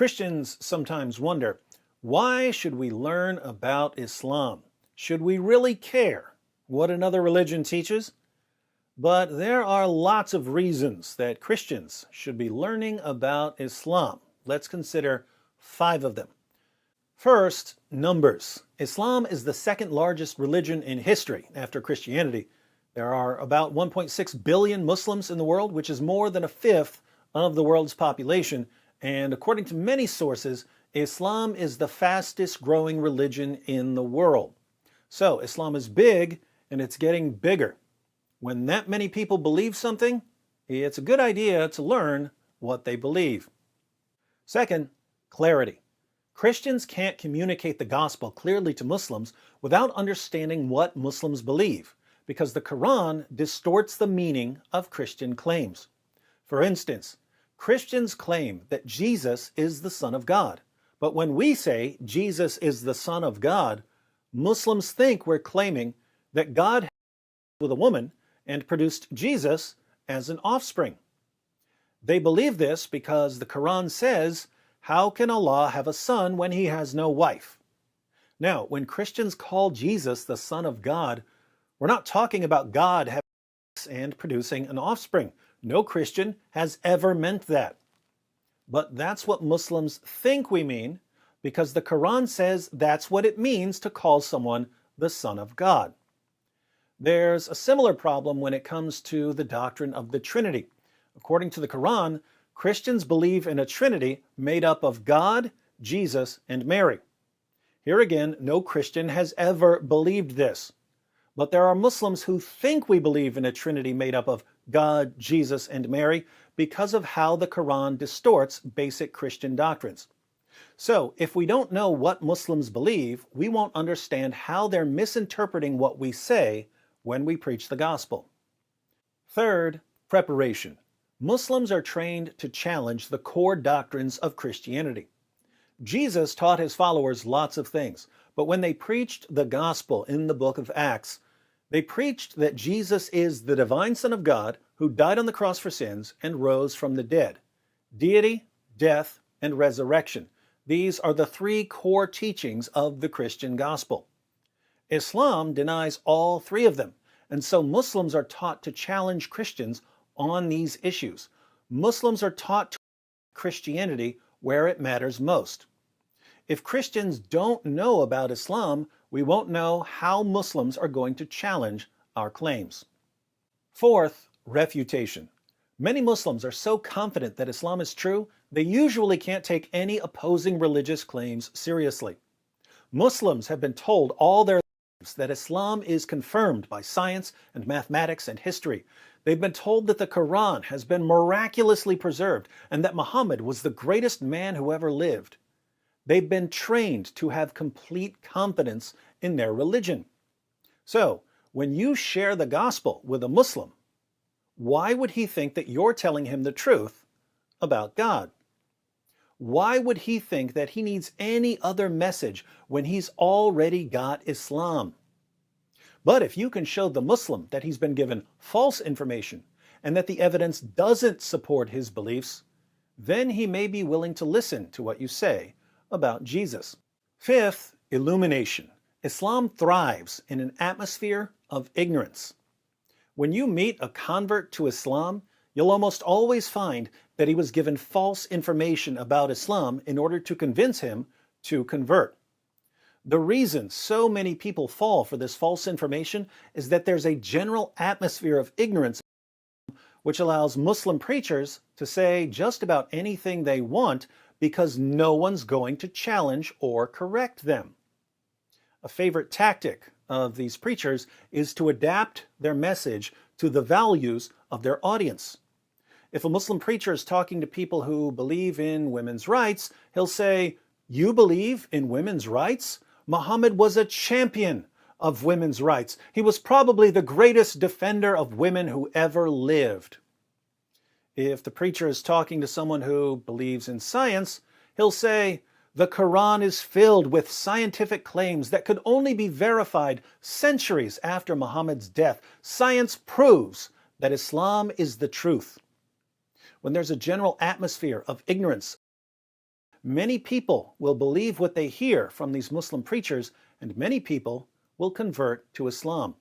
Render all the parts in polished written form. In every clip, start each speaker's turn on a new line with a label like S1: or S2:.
S1: Christians sometimes wonder, why should we learn about Islam? Should we really care what another religion teaches? But there are lots of reasons that Christians should be learning about Islam. Let's consider 5 of them. First, numbers. Islam is the second largest religion in history after Christianity. There are about 1.6 billion Muslims in the world, which is more than a fifth of the world's population. And according to many sources, Islam is the fastest growing religion in the world. So Islam is big and it's getting bigger. When that many people believe something, it's a good idea to learn what they believe. Second, clarity. Christians can't communicate the gospel clearly to Muslims without understanding what Muslims believe, because the Quran distorts the meaning of Christian claims. For instance, Christians claim that Jesus is the Son of God. But when we say Jesus is the Son of God, Muslims think we're claiming that God had sex with a woman and produced Jesus as an offspring. They believe this because the Quran says, "How can Allah have a son when he has no wife?" Now, when Christians call Jesus the Son of God, we're not talking about God having sex and producing an offspring. No Christian has ever meant that. But that's what Muslims think we mean, because the Quran says that's what it means to call someone the Son of God. There's a similar problem when it comes to the doctrine of the Trinity. According to the Quran, Christians believe in a Trinity made up of God, Jesus, and Mary. Here again, no Christian has ever believed this. But there are Muslims who think we believe in a Trinity made up of God, Jesus, and Mary because of how the Quran distorts basic Christian doctrines. So, if we don't know what Muslims believe, we won't understand how they're misinterpreting what we say when we preach the gospel. Third, preparation. Muslims are trained to challenge the core doctrines of Christianity. Jesus taught his followers lots of things, but when they preached the gospel in the book of Acts, they preached that Jesus is the divine Son of God who died on the cross for sins and rose from the dead. Deity, death, and resurrection. These are the 3 core teachings of the Christian gospel. Islam denies all 3 of them, and so Muslims are taught to challenge Christians on these issues. Muslims are taught to Christianity where it matters most. If Christians don't know about Islam, we won't know how Muslims are going to challenge our claims. Fourth, refutation. Many Muslims are so confident that Islam is true, they usually can't take any opposing religious claims seriously. Muslims have been told all their lives that Islam is confirmed by science and mathematics and history. They've been told that the Quran has been miraculously preserved and that Muhammad was the greatest man who ever lived. They've been trained to have complete confidence in their religion. So, when you share the gospel with a Muslim, why would he think that you're telling him the truth about God? Why would he think that he needs any other message when he's already got Islam? But if you can show the Muslim that he's been given false information and that the evidence doesn't support his beliefs, then he may be willing to listen to what you say about Jesus. Fifth, illumination. Islam thrives in an atmosphere of ignorance. When you meet a convert to Islam, you'll almost always find that he was given false information about Islam in order to convince him to convert. The reason so many people fall for this false information is that there's a general atmosphere of ignorance which allows Muslim preachers to say just about anything they want because no one's going to challenge or correct them. A favorite tactic of these preachers is to adapt their message to the values of their audience. If a Muslim preacher is talking to people who believe in women's rights, he'll say, "You believe in women's rights? Muhammad was a champion of women's rights. He was probably the greatest defender of women who ever lived." If the preacher is talking to someone who believes in science, he'll say, "The Quran is filled with scientific claims that could only be verified centuries after Muhammad's death. Science proves that Islam is the truth." When there's a general atmosphere of ignorance, many people will believe what they hear from these Muslim preachers, and many people will convert to Islam.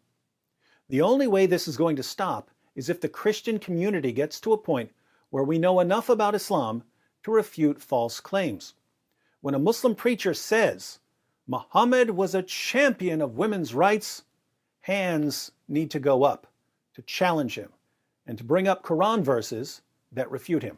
S1: The only way this is going to stop is if the Christian community gets to a point where we know enough about Islam to refute false claims. When a Muslim preacher says, Muhammad was a champion of women's rights, hands need to go up to challenge him and to bring up Quran verses that refute him.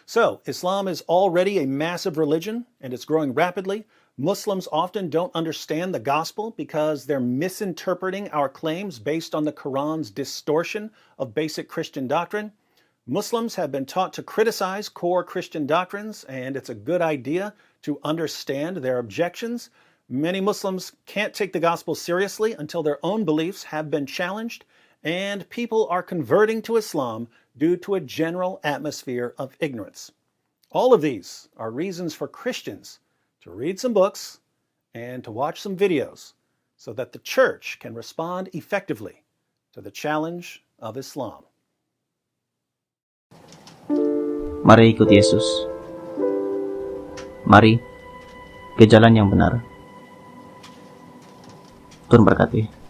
S1: So, Islam is already a massive religion and it's growing rapidly. Muslims often don't understand the gospel because they're misinterpreting our claims based on the Quran's distortion of basic Christian doctrine. Muslims have been taught to criticize core Christian doctrines, and it's a good idea to understand their objections. Many Muslims can't take the gospel seriously until their own beliefs have been challenged, and people are converting to Islam due to a general atmosphere of ignorance. All of these are reasons for Christians to read some books and to watch some videos so that the church can respond effectively to the challenge of Islam.
S2: Mari ikut Yesus. Mari ke jalan yang benar. Tuhan berkati.